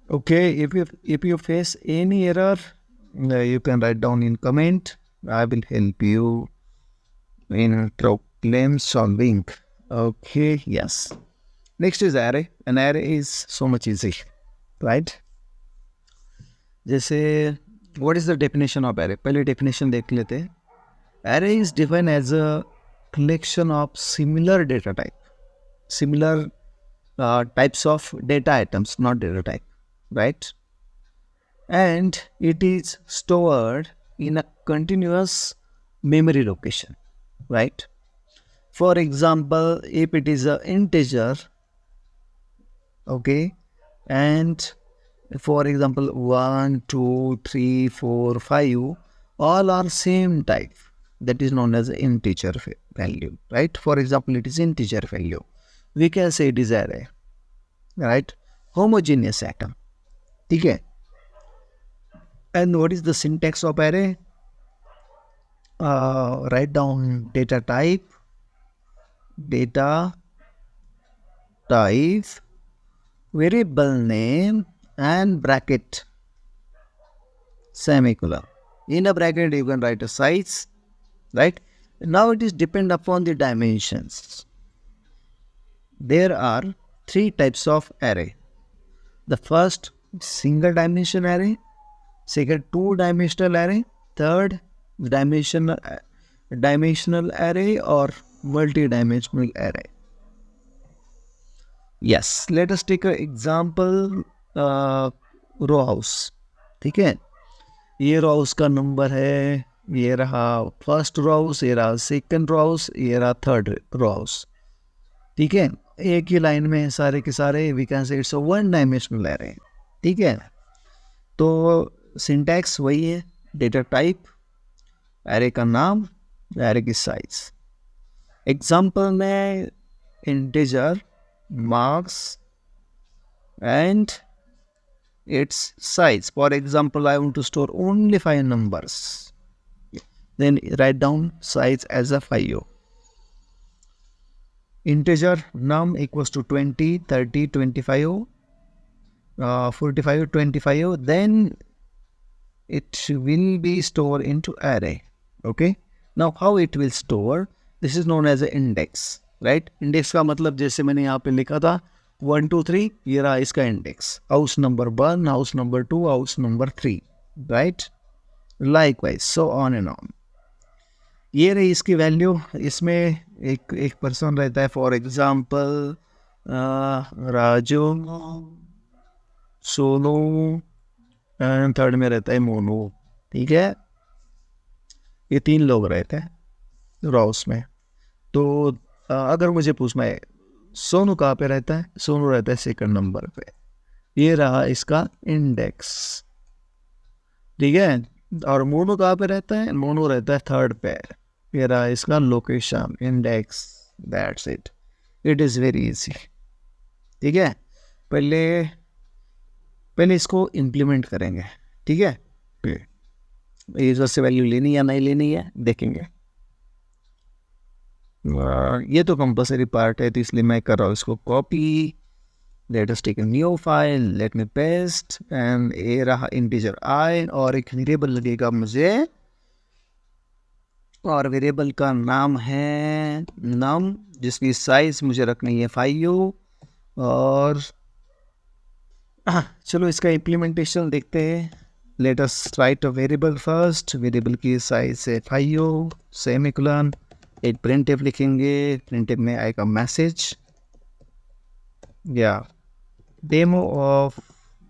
Okay, if you face any error, you can write down in comment. I will help you in problem solving. Okay, yes. Next is array. An array is so much easy, right? जैसे what is the definition of array? पहले definition देख लेते हैं. Array is defined as a collection of similar data type, similar types of data items, not data type, right? And it is stored in a continuous memory location, right? For example, if it is an integer, okay, and for example 1 2 3 4 5, all are same type, that is known as integer value, right? For example, it is integer value, we can say it is array, right? Homogeneous atom, okay. And what is the syntax of array? Write down data type, variable name, and bracket, semicolon. In a bracket, you can write a size, right? Now it is depend upon the dimensions. There are three types of array. The first, single dimension array. Second, two-dimensional array. Third, dimensional array or multi-dimensional array. Yes, let us take an example. Row house, ठीक है. ये row house का number है, ये रहा first row house, ये रहा second row house, ये रहा थर्ड रो हाउस, ठीक है. एक ही लाइन में सारे के सारे, we can say it's a one dimensional array, ठीक है. तो सिंटैक्स वही है, डेटा टाइप, एरे का नाम, एरे की साइज. एग्जांपल में integer, marks and its size. For example, I want to store only 5 numbers. Then write down size as a 5. Integer num equals to 20, 30, 25, 45, 25. Then it will be stored into array. Okay. Now how it will store? This is known as an index, right? Index का मतलब जैसे मैंने यहाँ पे लिखा था 1 2 3, ये रहा इसका index. House number 1, house number 2, house number 3, right? Likewise so on and on. ये रही इसकी वैल्यू. इसमें एक पर्सन रहता है, for example Raju, Sonu, and third में रहता है मोनू, ठीक है. ये 3 लोग रहते हैं राउस में. तो अगर मुझे पूछना है सोनू कहाँ पे रहता है, सोनू रहता है सेकंड नंबर पे. ये रहा इसका इंडेक्स, ठीक है. और मोनू कहाँ पे रहता है, मोनू रहता है थर्ड पे. ये रहा इसका location, index. That's it. It is very easy, ठीक है. पहले इसको इम्प्लीमेंट करेंगे, ठीक है. यूजर से वैल्यू लेनी या नहीं लेनी है देखेंगे. ये तो कंपलसरी पार्ट है, तो इसलिए मैं कर रहा हूँ इसको copy. Let us take a new file, let me paste, and ये रहा इंटीजर आई, और एक वेरिएबल लगेगा मुझे, और वेरिएबल का नाम है नम, जिसकी साइज मुझे रखनी है 5. और चलो इसका इम्प्लीमेंटेशन देखते हैं. Let us right a variable first. Variable की साइज है 5, सेमीकोलन. एक प्रिंटफ लिखेंगे, प्रिंटफ में आएगा मैसेज, या demo of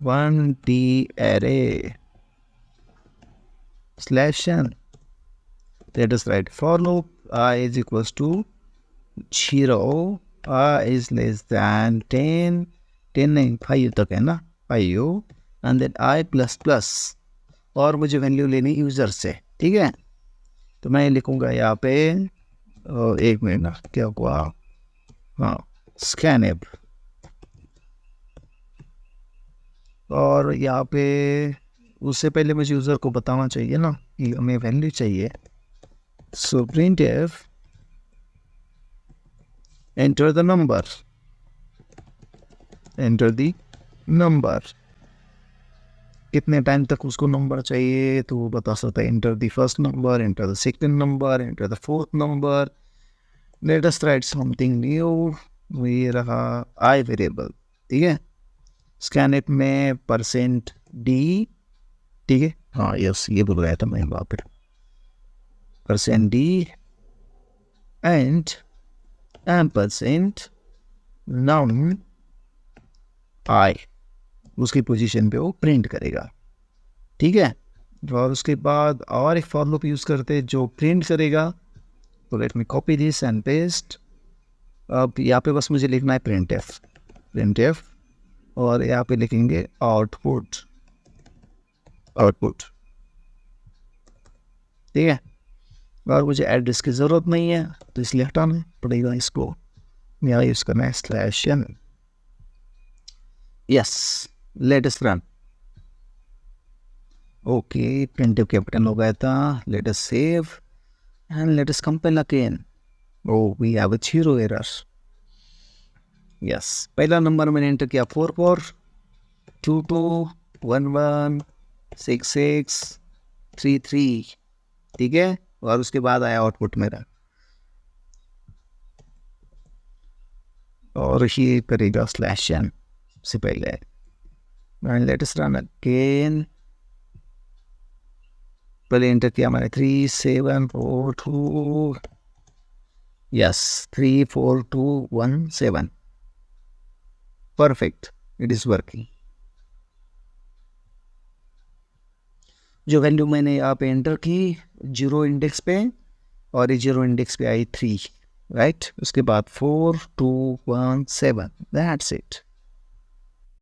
1D array /n. Let us write for loop I is equals to 0, I is less than 10, 10 नहीं 5 तक है ना, 5, and then I plus plus, और मुझे वैल्यू लेनी यूज़र से, ठीक है. तो मैं लिखूँगा यहाँ पे, एक मिनट ना, क्या हुआ, हाँ, स्कैनएब. और यहाँ पे उससे पहले मुझे यूज़र को बताना चाहिए ना कि हमें वैल्यू चाहिए. सो printf enter the number, कितने टाइम तक उसको नंबर चाहिए तो वो बता सकता है enter the first number, enter the second number, enter the fourth number, let us right something new. ये रहा आई वेरिएबल, ठीक है। स्कैन इट में परसेंट डी, ठीक है, हाँ यस ये बोल रहा था मैं वहाँ पर, percent D and ampersand noun I, उसकी पोजीशन पे वो प्रिंट करेगा, ठीक है। और उसके बाद और एक फॉर लूप यूज़ करते हैं जो प्रिंट करेगा। तो let me copy this and paste. अब यहाँ पे बस मुझे लिखना है प्रिंट एफ, प्रिंट एफ, और यहाँ पे लिखेंगे आउटपुट, आउटपुट, ठीक है। और मुझे एड्रेस की ज़रूरत नहीं है तो इसलिए हटाना पड़ेगा इसको, यहाँ यूज़ करना है slash n. Yes, let us run. Okay, print f capital हो गया था, let us save and let us compile again. Oh, we have a 0 error. Yes, पहला नंबर मैंने एंटर किया 4422116633, ठीक है। और उसके बाद आया आउटपुट मेरा, और ये करेगा स्लैश एन से पहले। Late us run again. पहले एंटर किया मैंने 3742, yes 34217, perfect, it is working. जो वैल्यू मैंने यहाँ पे एंटर की 0 इंडेक्स पे, और ये 0 इंडेक्स पे आई 3, राइट। उसके बाद 4217, दैट्स इट।